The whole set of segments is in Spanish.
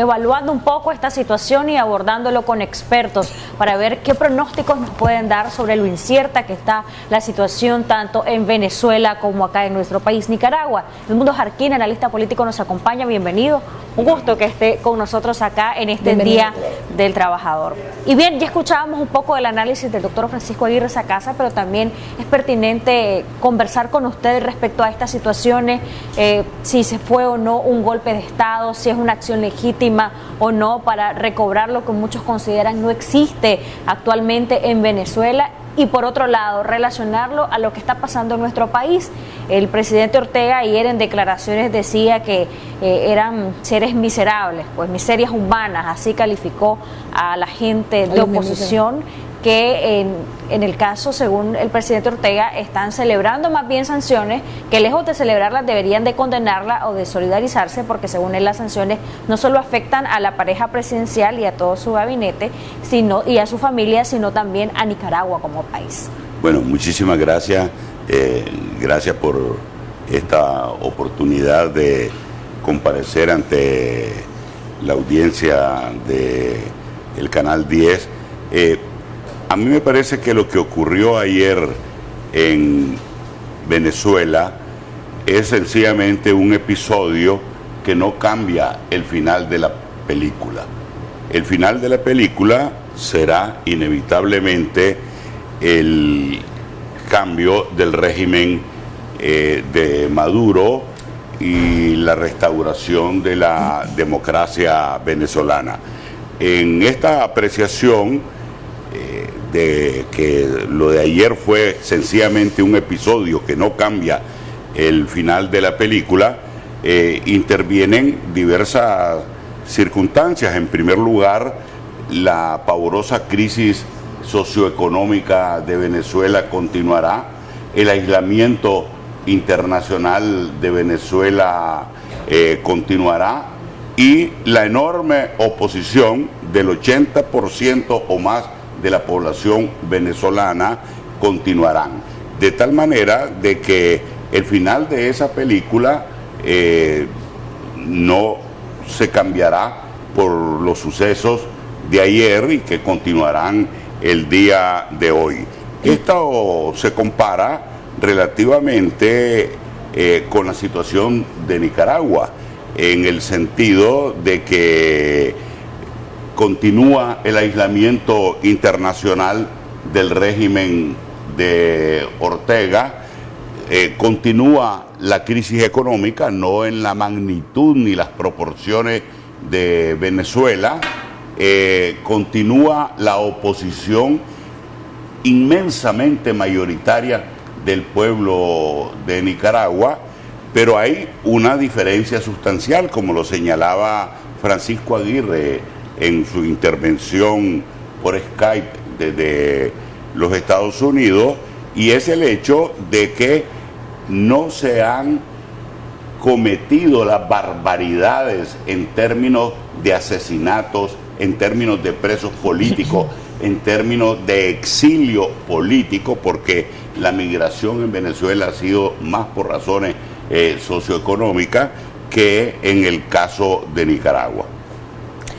evaluando un poco esta situación y abordándolo con expertos para ver qué pronósticos nos pueden dar sobre lo incierta que está la situación tanto en Venezuela como acá en nuestro país, Nicaragua. Edmundo Jarquín, analista político, nos acompaña. Bienvenido. Un gusto que esté con nosotros acá en este Día del Trabajador. Y bien, ya escuchábamos un poco del análisis del doctor Francisco Aguirre Sacasa, pero también es pertinente conversar con ustedes respecto a estas situaciones, si se fue o no un golpe de Estado, si es una acción legítima o no para recobrar lo que muchos consideran no existe actualmente en Venezuela, y por otro lado relacionarlo a lo que está pasando en nuestro país. El presidente Ortega ayer en declaraciones decía que eran seres miserables, pues miserias humanas, así calificó a la gente de oposición, que en el caso, según el presidente Ortega, están celebrando más bien sanciones que, lejos de celebrarlas, deberían de condenarlas o de solidarizarse, porque según él las sanciones no solo afectan a la pareja presidencial y a todo su gabinete y a su familia, sino también a Nicaragua como país. Bueno, muchísimas gracias. Gracias por esta oportunidad de comparecer ante la audiencia del Canal 10. A mí me parece que lo que ocurrió ayer en Venezuela es sencillamente un episodio que no cambia el final de la película. El final de la película será inevitablemente el cambio del régimen de Maduro y la restauración de la democracia venezolana. En esta apreciación de que lo de ayer fue sencillamente un episodio que no cambia el final de la película, intervienen diversas circunstancias. En primer lugar, la pavorosa crisis socioeconómica de Venezuela continuará, el aislamiento internacional de Venezuela continuará, y la enorme oposición del 80% o más de la población venezolana continuarán. De tal manera de que el final de esa película no se cambiará por los sucesos de ayer y que continuarán el día de hoy. Esto se compara relativamente con la situación de Nicaragua, en el sentido de que continúa el aislamiento internacional del régimen de Ortega, continúa la crisis económica, no en la magnitud ni las proporciones de Venezuela, continúa la oposición inmensamente mayoritaria del pueblo de Nicaragua, pero hay una diferencia sustancial, como lo señalaba Francisco Aguirre en su intervención por Skype desde los Estados Unidos, y es el hecho de que no se han cometido las barbaridades en términos de asesinatos, en términos de presos políticos, en términos de exilio político, porque la migración en Venezuela ha sido más por razones socioeconómicas que en el caso de Nicaragua.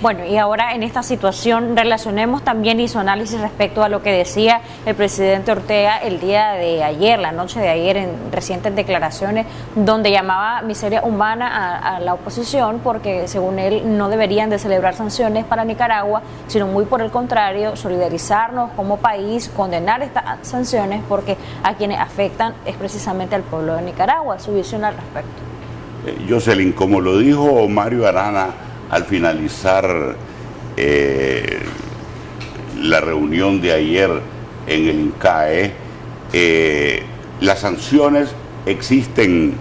Bueno, y ahora en esta situación relacionemos también y su análisis respecto a lo que decía el presidente Ortega el día de ayer, la noche de ayer, en recientes declaraciones, donde llamaba miseria humana a la oposición, porque según él no deberían de celebrar sanciones para Nicaragua, sino muy por el contrario, solidarizarnos como país, condenar estas sanciones, porque a quienes afectan es precisamente al pueblo de Nicaragua. Su visión al respecto. Jocelyn, como lo dijo Mario Arana al finalizar la reunión de ayer en el INCAE, las sanciones existen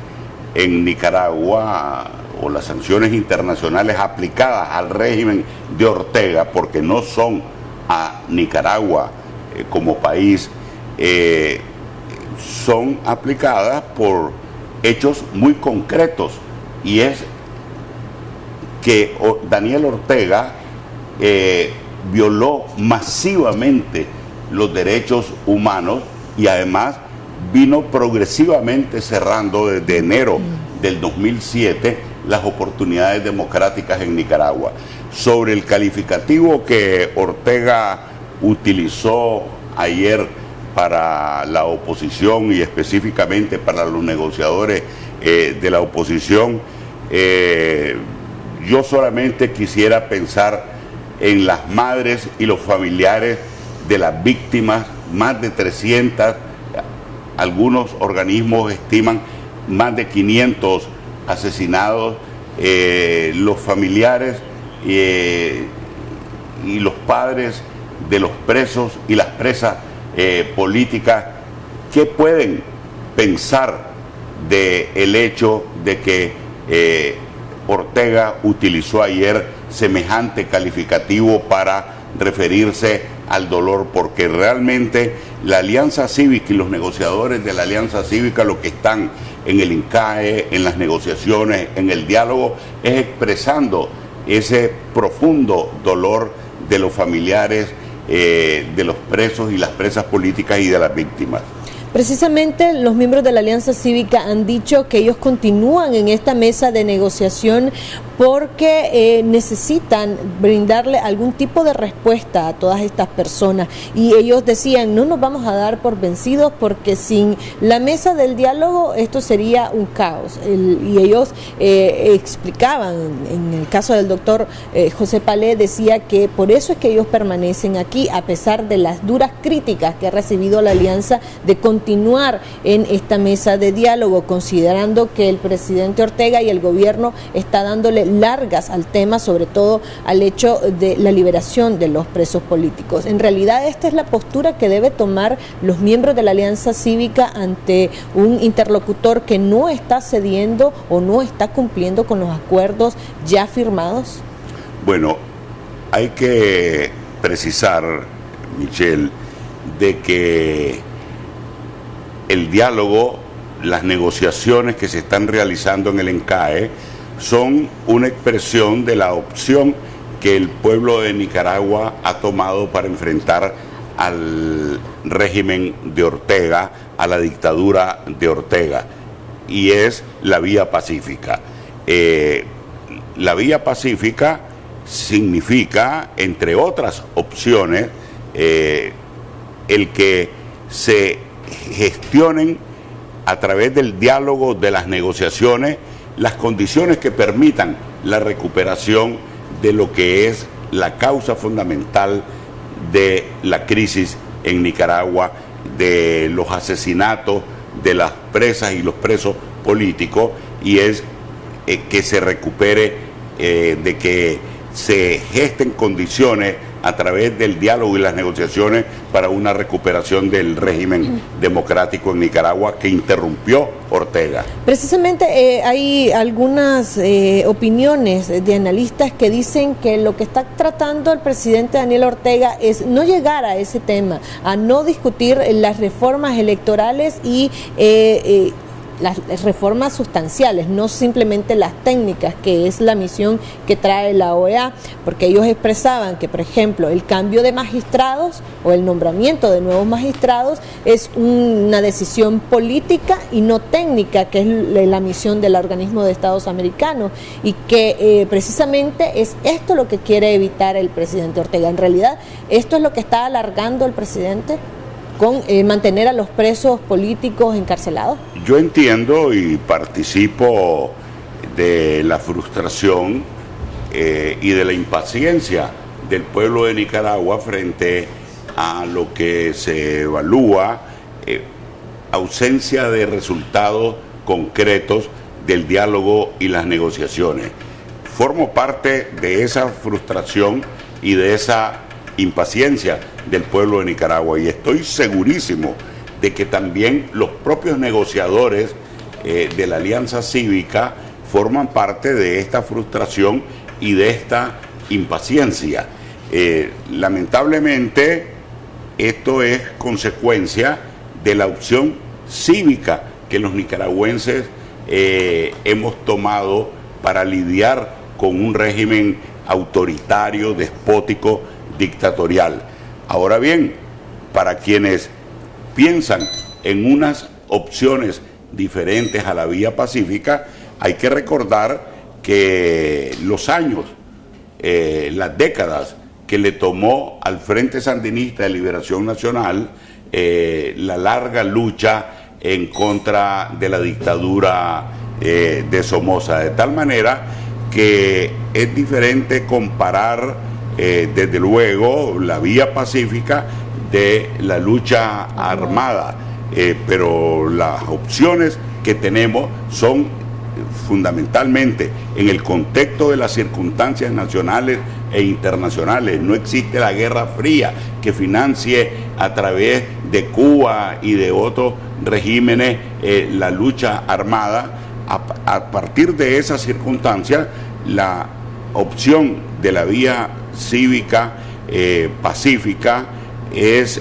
en Nicaragua, o las sanciones internacionales aplicadas al régimen de Ortega, porque no son a Nicaragua como país, son aplicadas por hechos muy concretos, y es que Daniel Ortega violó masivamente los derechos humanos, y además vino progresivamente cerrando desde enero del 2007 las oportunidades democráticas en Nicaragua. Sobre el calificativo que Ortega utilizó ayer para la oposición y específicamente para los negociadores de la oposición, yo solamente quisiera pensar en las madres y los familiares de las víctimas, más de 300, algunos organismos estiman más de 500 asesinados, los familiares y los padres de los presos y las presas políticas. ¿Qué pueden pensar del hecho de que Ortega utilizó ayer semejante calificativo para referirse al dolor? Porque realmente la Alianza Cívica y los negociadores de la Alianza Cívica lo que están en el INCAE, en las negociaciones, en el diálogo, es expresando ese profundo dolor de los familiares de los presos y las presas políticas y de las víctimas. Precisamente los miembros de la Alianza Cívica han dicho que ellos continúan en esta mesa de negociación porque necesitan brindarle algún tipo de respuesta a todas estas personas, y ellos decían: no nos vamos a dar por vencidos porque sin la mesa del diálogo esto sería un caos. Y ellos explicaban, en el caso del doctor José Palé, decía que por eso es que ellos permanecen aquí, a pesar de las duras críticas que ha recibido la Alianza, de continuar en esta mesa de diálogo, considerando que el presidente Ortega y el gobierno está dándole largas al tema, sobre todo al hecho de la liberación de los presos políticos. En realidad esta es la postura que debe tomar los miembros de la Alianza Cívica ante un interlocutor que no está cediendo o no está cumpliendo con los acuerdos ya firmados. Bueno, hay que precisar, Michelle, de que el diálogo, las negociaciones que se están realizando en el INCAE son una expresión de la opción que el pueblo de Nicaragua ha tomado para enfrentar al régimen de Ortega, a la dictadura de Ortega, y es la vía pacífica. La vía pacífica significa, entre otras opciones, el que se gestionen a través del diálogo, de las negociaciones, las condiciones que permitan la recuperación de lo que es la causa fundamental de la crisis en Nicaragua, de los asesinatos de las presas y los presos políticos, y es que se recupere, de que se gesten condiciones a través del diálogo y las negociaciones para una recuperación del régimen democrático en Nicaragua que interrumpió Ortega. Precisamente hay algunas opiniones de analistas que dicen que lo que está tratando el presidente Daniel Ortega es no llegar a ese tema, a no discutir las reformas electorales y las reformas sustanciales, no simplemente las técnicas, que es la misión que trae la OEA, porque ellos expresaban que, por ejemplo, el cambio de magistrados o el nombramiento de nuevos magistrados es una decisión política y no técnica, que es la misión del organismo de Estados americanos, y que precisamente es esto lo que quiere evitar el presidente Ortega. En realidad, esto es lo que está alargando el presidente con mantener a los presos políticos encarcelados. Yo entiendo y participo de la frustración y de la impaciencia del pueblo de Nicaragua frente a lo que se evalúa ausencia de resultados concretos del diálogo y las negociaciones. Formo parte de esa frustración y de esa impaciencia del pueblo de Nicaragua, y estoy segurísimo de que también los propios negociadores de la Alianza Cívica forman parte de esta frustración y de esta impaciencia. Lamentablemente, esto es consecuencia de la opción cívica que los nicaragüenses hemos tomado para lidiar con un régimen autoritario, despótico, dictatorial. Ahora bien, para quienes piensan en unas opciones diferentes a la vía pacífica, hay que recordar que los años, las décadas que le tomó al Frente Sandinista de Liberación Nacional la larga lucha en contra de la dictadura de Somoza, de tal manera que es diferente comparar desde luego la vía pacífica de la lucha armada, pero las opciones que tenemos son fundamentalmente en el contexto de las circunstancias nacionales e internacionales. No existe la guerra fría que financie a través de Cuba y de otros regímenes la lucha armada. A partir de esas circunstancias, la opción de la vía cívica pacífica es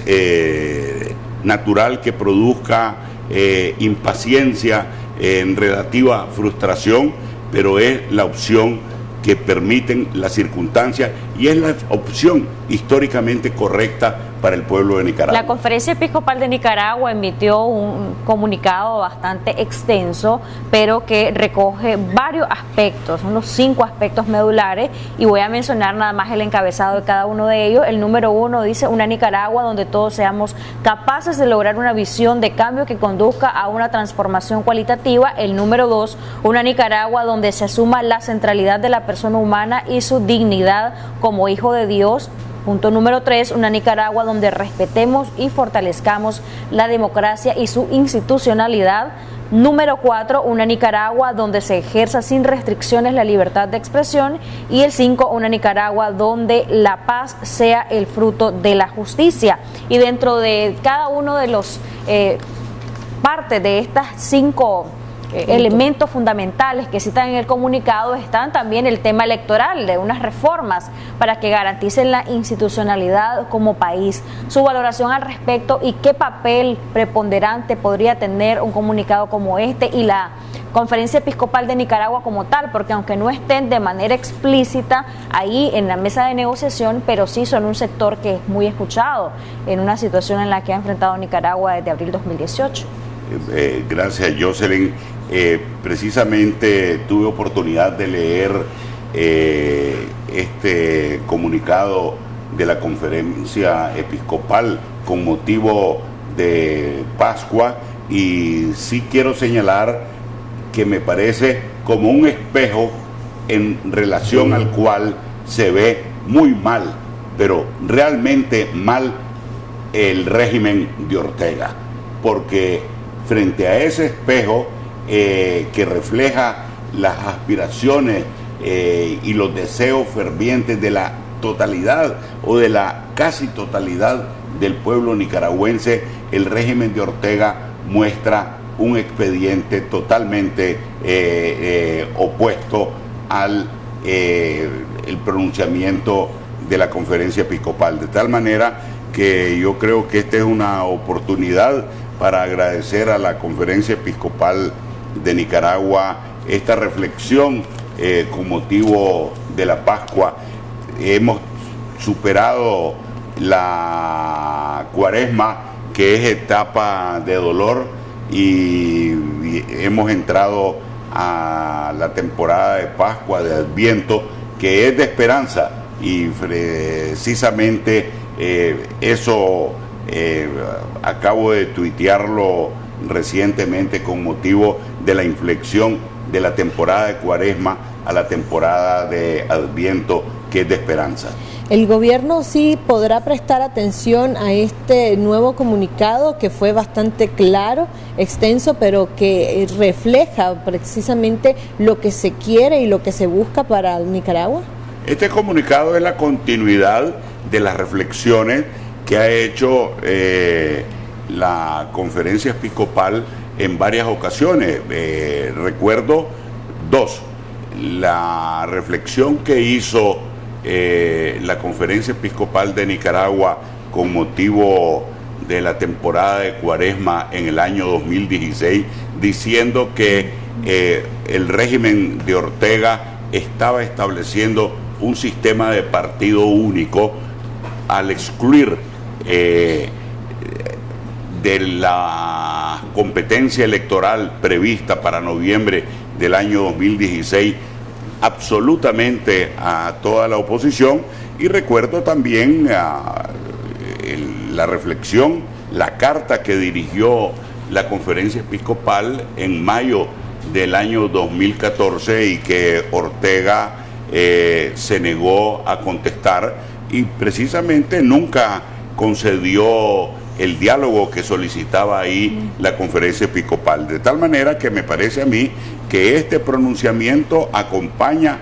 natural que produzca impaciencia, en relativa frustración, pero es la opción que permiten las circunstancias y es la opción históricamente correcta para el pueblo de Nicaragua. La Conferencia Episcopal de Nicaragua emitió un comunicado bastante extenso, pero que recoge varios aspectos, unos 5 aspectos medulares, y voy a mencionar nada más el encabezado de cada uno de ellos. El número 1 dice: una Nicaragua donde todos seamos capaces de lograr una visión de cambio que conduzca a una transformación cualitativa. El número 2, una Nicaragua donde se asuma la centralidad de la persona humana y su dignidad como hijo de Dios. Punto número 3, una Nicaragua donde respetemos y fortalezcamos la democracia y su institucionalidad. Número 4, una Nicaragua donde se ejerza sin restricciones la libertad de expresión. Y el 5, una Nicaragua donde la paz sea el fruto de la justicia. Y dentro de cada uno de los partes de estas 5 elementos fundamentales que citan en el comunicado están también el tema electoral, de unas reformas para que garanticen la institucionalidad como país. Su valoración al respecto y qué papel preponderante podría tener un comunicado como este y la Conferencia Episcopal de Nicaragua como tal, porque aunque no estén de manera explícita ahí en la mesa de negociación, pero sí son un sector que es muy escuchado en una situación en la que ha enfrentado Nicaragua desde abril 2018. Gracias, Jocelyn. Precisamente tuve oportunidad de leer este comunicado de la Conferencia Episcopal con motivo de Pascua, y sí quiero señalar que me parece como un espejo en relación al cual se ve muy mal, pero realmente mal, el régimen de Ortega, porque frente a ese espejo que refleja las aspiraciones y los deseos fervientes de la totalidad o de la casi totalidad del pueblo nicaragüense, el régimen de Ortega muestra un expediente totalmente opuesto al el pronunciamiento de la Conferencia Episcopal, de tal manera que yo creo que esta es una oportunidad para agradecer a la Conferencia Episcopal de Nicaragua esta reflexión con motivo de la Pascua. Hemos superado la Cuaresma, que es etapa de dolor, y hemos entrado a la temporada de Pascua, de Adviento, que es de esperanza, y precisamente eso acabo de tuitearlo recientemente con motivo de la inflexión de la temporada de Cuaresma a la temporada de Adviento, que es de esperanza. ¿El gobierno sí podrá prestar atención a este nuevo comunicado que fue bastante claro, extenso, pero que refleja precisamente lo que se quiere y lo que se busca para Nicaragua? Este comunicado es la continuidad de las reflexiones que ha hecho la Conferencia Episcopal en varias ocasiones. Recuerdo 2. La reflexión que hizo la Conferencia Episcopal de Nicaragua con motivo de la temporada de Cuaresma en el año 2016, diciendo que el régimen de Ortega estaba estableciendo un sistema de partido único al excluir de la competencia electoral prevista para noviembre del año 2016 absolutamente a toda la oposición, y recuerdo también la reflexión, la carta que dirigió la Conferencia Episcopal en mayo del año 2014 y que Ortega se negó a contestar, y precisamente nunca concedió el diálogo que solicitaba ahí la Conferencia Episcopal. De tal manera que me parece a mí que este pronunciamiento acompaña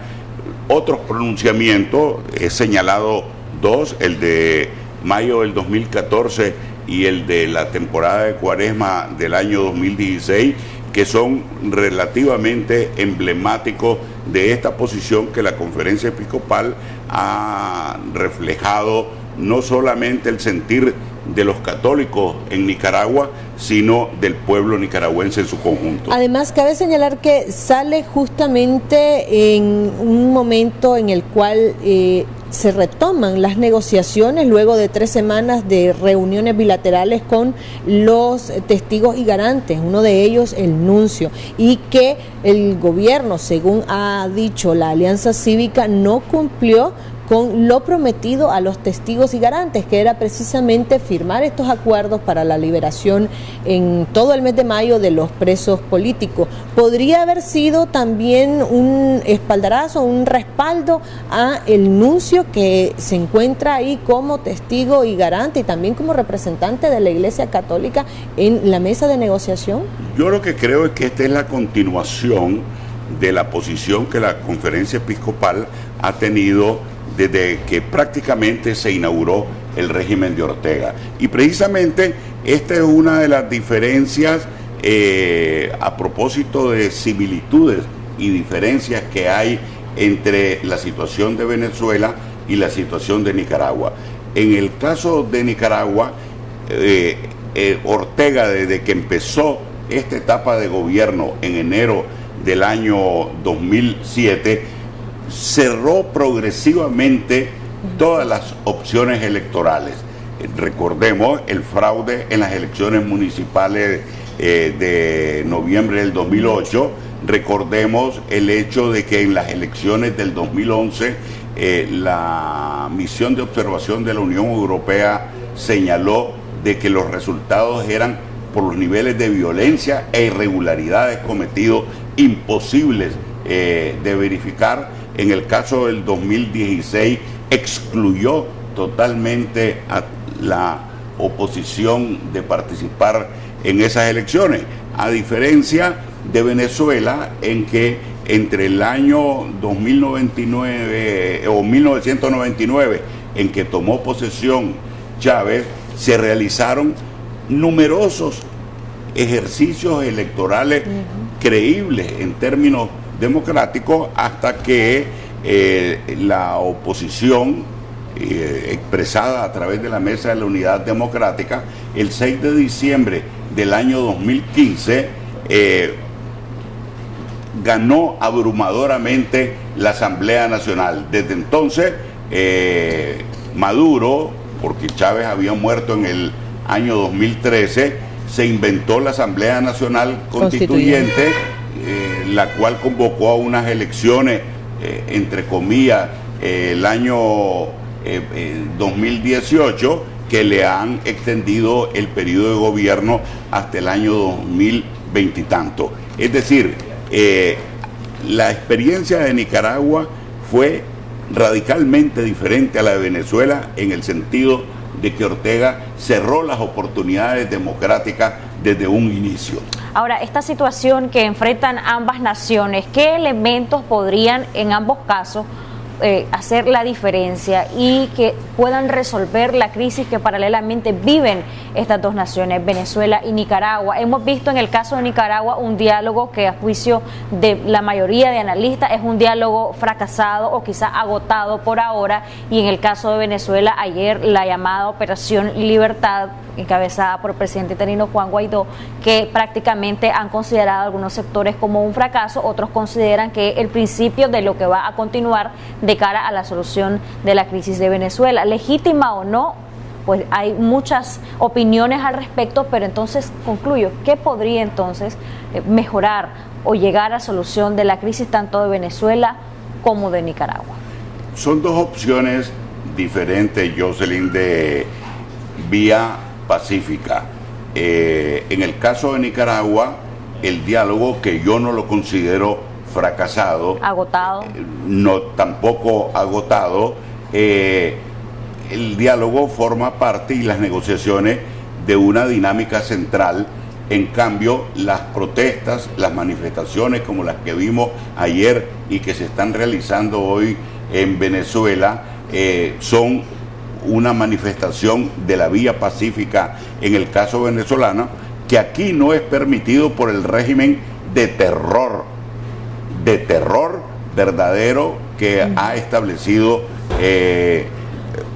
otros pronunciamientos. He señalado dos, el de mayo del 2014 y el de la temporada de Cuaresma del año 2016, que son relativamente emblemáticos de esta posición que la Conferencia Episcopal ha reflejado, no solamente el sentir de los católicos en Nicaragua, sino del pueblo nicaragüense en su conjunto. Además, cabe señalar que sale justamente en un momento en el cual se retoman las negociaciones luego de 3 semanas de reuniones bilaterales con los testigos y garantes, uno de ellos el nuncio, y que el gobierno, según ha dicho la Alianza Cívica, no cumplió con lo prometido a los testigos y garantes, que era precisamente firmar estos acuerdos para la liberación en todo el mes de mayo de los presos políticos. Podría haber sido también un espaldarazo, un respaldo a el nuncio que se encuentra ahí como testigo y garante y también como representante de la Iglesia Católica en la mesa de negociación. Yo lo que creo es que esta es la continuación de la posición que la Conferencia Episcopal ha tenido desde que prácticamente se inauguró el régimen de Ortega. Y precisamente esta es una de las diferencias a propósito de similitudes y diferencias que hay entre la situación de Venezuela y la situación de Nicaragua. En el caso de Nicaragua, Ortega, desde que empezó esta etapa de gobierno en enero del año 2007, cerró progresivamente todas las opciones electorales. Recordemos el fraude en las elecciones municipales de noviembre del 2008, recordemos el hecho de que en las elecciones del 2011 la misión de observación de la Unión Europea señaló de que los resultados eran, por los niveles de violencia e irregularidades cometidos, imposibles de verificar. En el caso del 2016 excluyó totalmente a la oposición de participar en esas elecciones, a diferencia de Venezuela, en que entre el año 2099 o 1999, en que tomó posesión Chávez, se realizaron numerosos ejercicios electorales creíbles en términos democráticos, hasta que la oposición expresada a través de la Mesa de la Unidad Democrática, el 6 de diciembre del año 2015 ganó abrumadoramente la Asamblea Nacional. Desde entonces Maduro, porque Chávez había muerto en el año 2013, se inventó la Asamblea Nacional Constituyente, la cual convocó a unas elecciones, entre comillas, el año 2018, que le han extendido el periodo de gobierno hasta el año 2020 y tanto. Es decir, la experiencia de Nicaragua fue radicalmente diferente a la de Venezuela, en el sentido de que Ortega cerró las oportunidades democráticas desde un inicio. Ahora, esta situación que enfrentan ambas naciones, ¿qué elementos podrían en ambos casos hacer la diferencia y que puedan resolver la crisis que paralelamente viven estas dos naciones, Venezuela y Nicaragua? Hemos visto en el caso de Nicaragua un diálogo que, a juicio de la mayoría de analistas, es un diálogo fracasado o quizá agotado por ahora, y en el caso de Venezuela, ayer la llamada Operación Libertad, encabezada por el presidente interino Juan Guaidó, que prácticamente han considerado algunos sectores como un fracaso, otros consideran que el principio de lo que va a continuar de cara a la solución de la crisis de Venezuela. Legítima o no, pues hay muchas opiniones al respecto, pero entonces concluyo, ¿qué podría entonces mejorar o llegar a solución de la crisis tanto de Venezuela como de Nicaragua? Son dos opciones diferentes, Jocelyn, de vía pacífica. En el caso de Nicaragua, el diálogo, que yo no lo considero fracasado, agotado, no tampoco agotado, el diálogo forma parte y las negociaciones de una dinámica central. En cambio, las protestas, las manifestaciones como las que vimos ayer y que se están realizando hoy en Venezuela, son una manifestación de la vía pacífica en el caso venezolano, que aquí no es permitido por el régimen de terror verdadero que ha establecido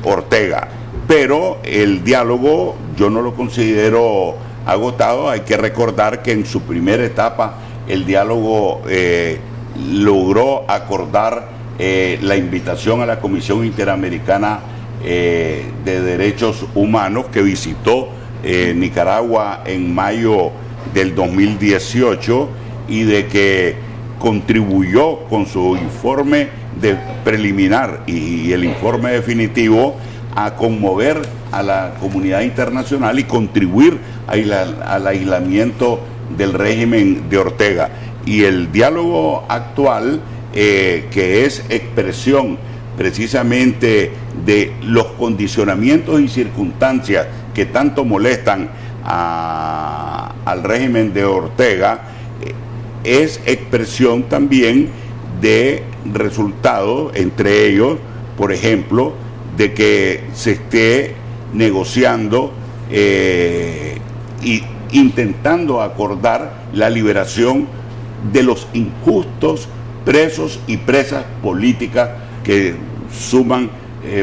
Ortega. Pero el diálogo yo no lo considero agotado. Hay que recordar que en su primera etapa el diálogo logró acordar la invitación a la Comisión Interamericana de Derechos Humanos, que visitó Nicaragua en mayo del 2018, y de que contribuyó con su informe preliminar y el informe definitivo a conmover a la comunidad internacional y contribuir al aislamiento del régimen de Ortega. Y el diálogo actual, que es expresión precisamente de los condicionamientos y circunstancias que tanto molestan al régimen de Ortega, es expresión también de resultados, entre ellos, por ejemplo, de que se esté negociando y intentando acordar la liberación de los injustos presos y presas políticas que suman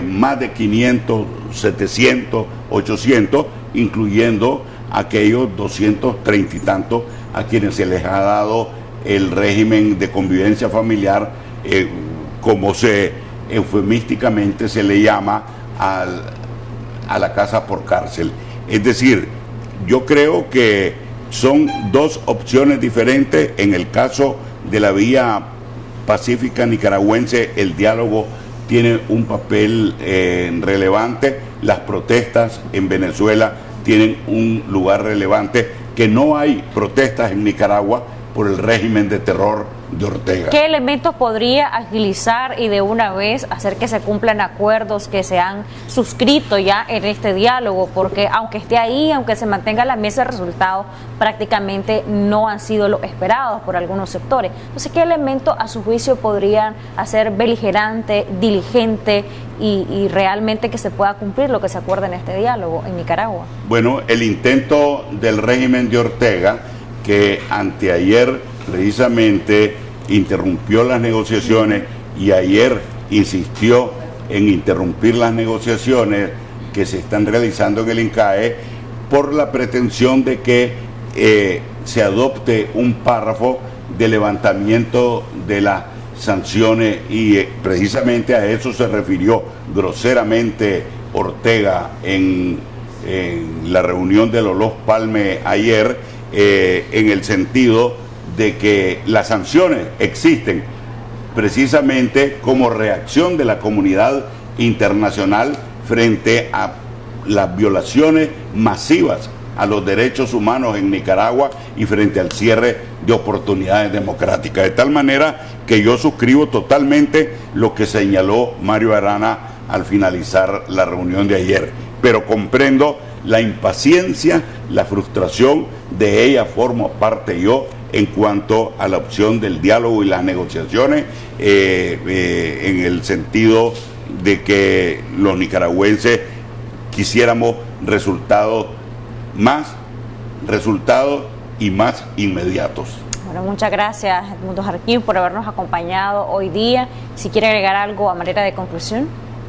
más de 500, 700, 800, incluyendo aquellos 230 y tantos a quienes se les ha dado el régimen de convivencia familiar, como eufemísticamente se le llama a la casa por cárcel. Es decir, yo creo que son dos opciones diferentes. En el caso de la vía pacífica nicaragüense, el diálogo tiene un papel relevante. Las protestas en Venezuela tienen un lugar relevante, que no hay protestas en Nicaragua por el régimen de terror de Ortega. ¿Qué elementos podría agilizar y de una vez hacer que se cumplan acuerdos que se han suscrito ya en este diálogo? Porque aunque esté ahí, aunque se mantenga la mesa de resultados, prácticamente no han sido los esperados por algunos sectores. Entonces, ¿qué elementos a su juicio podrían hacer beligerante, diligente y realmente que se pueda cumplir lo que se acuerda en este diálogo en Nicaragua? Bueno, el intento del régimen de Ortega, que anteayer precisamente interrumpió las negociaciones y ayer insistió en interrumpir las negociaciones que se están realizando en el INCAE por la pretensión de que se adopte un párrafo de levantamiento de las sanciones, y precisamente a eso se refirió groseramente Ortega en la reunión de Los Palme ayer, en el sentido de que las sanciones existen precisamente como reacción de la comunidad internacional frente a las violaciones masivas a los derechos humanos en Nicaragua y frente al cierre de oportunidades democráticas. De tal manera que yo suscribo totalmente lo que señaló Mario Arana al finalizar la reunión de ayer, pero comprendo la impaciencia, la frustración. De ella formo parte yo en cuanto a la opción del diálogo y las negociaciones, en el sentido de que los nicaragüenses quisiéramos resultados y más inmediatos. Bueno, muchas gracias, Edmundo Jarquín, por habernos acompañado hoy día. Si quiere agregar algo a manera de conclusión.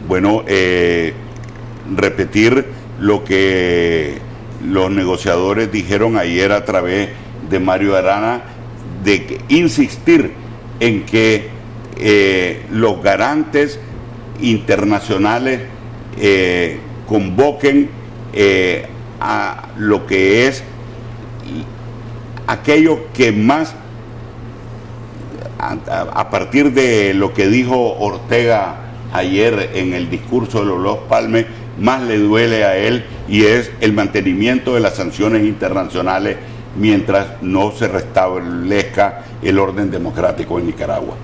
Bueno, repetir lo que los negociadores dijeron ayer a través de Mario Arana, de que insistir en que los garantes internacionales convoquen a lo que es aquello que más a partir de lo que dijo Ortega ayer en el discurso de los Palme, más le duele a él, y es el mantenimiento de las sanciones internacionales mientras no se restablezca el orden democrático en Nicaragua.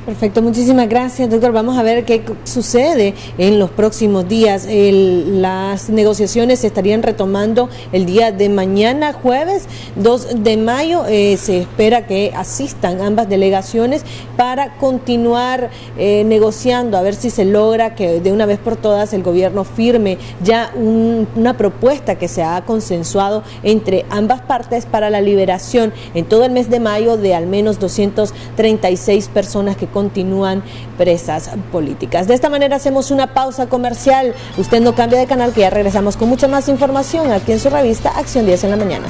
Perfecto, muchísimas gracias, doctor. Vamos a ver qué sucede en los próximos días. Las negociaciones se estarían retomando el día de mañana, jueves 2 de mayo. Se espera que asistan ambas delegaciones para continuar negociando, a ver si se logra que de una vez por todas el gobierno firme ya una propuesta que se ha consensuado entre ambas partes para la liberación en todo el mes de mayo de al menos 236 personas que continúan presas políticas. De esta manera hacemos una pausa comercial. Usted no cambia de canal, que ya regresamos con mucha más información aquí en su revista Acción 10 en la mañana.